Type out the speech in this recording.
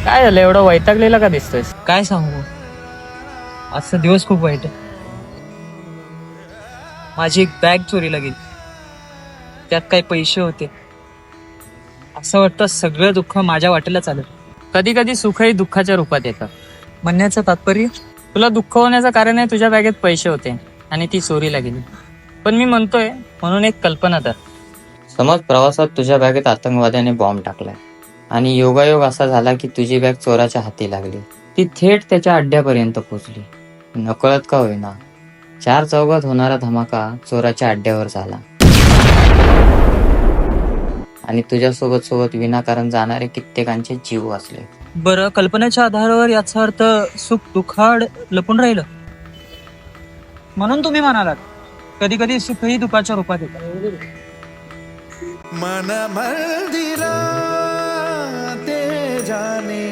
काय झालं, एवढं वैतागलेला का दिसतोयस? काय सांगू, आजचा दिवस खूप वाईट आहे. माझी एक बॅग चोरीला गेली, त्यात काही पैसे होते. असं वाटतं सगळं दुःख माझ्या वाटेलाच आलं. कधी कधी सुखही दुःखाच्या रूपात येतं. म्हणण्याचं तात्पर्य, तुला दुःख होण्याचं कारण आहे तुझ्या बॅगेत पैसे होते आणि ती चोरीला गेली. पण मी म्हणतोय म्हणून एक कल्पना कर. समज प्रवासात तुझ्या बॅगेत आतंकवाद्याने बॉम्ब टाकलाय आणि योगायोग असा झाला की तुझी बॅग चोराच्या हाती लागली. ती थेट त्याच्या अड्ड्यापर्यंत पोहोचली. नकळत का होईना 4 चौघात होणारा धमाका चोराच्या अड्ड्यावर झाला आणि तुझ्यासोबत सोबत विनाकारण जाणारे कित्येकांचे जीव वाचले. बरं, कल्पनेच्या आधारावर याचा अर्थ सुख दुःखाड लपून राहिलं, म्हणून तुम्ही म्हणालात कधी कधी सुखही दुःखाच्या रूपात येतं. मन मंदिरा ते जाने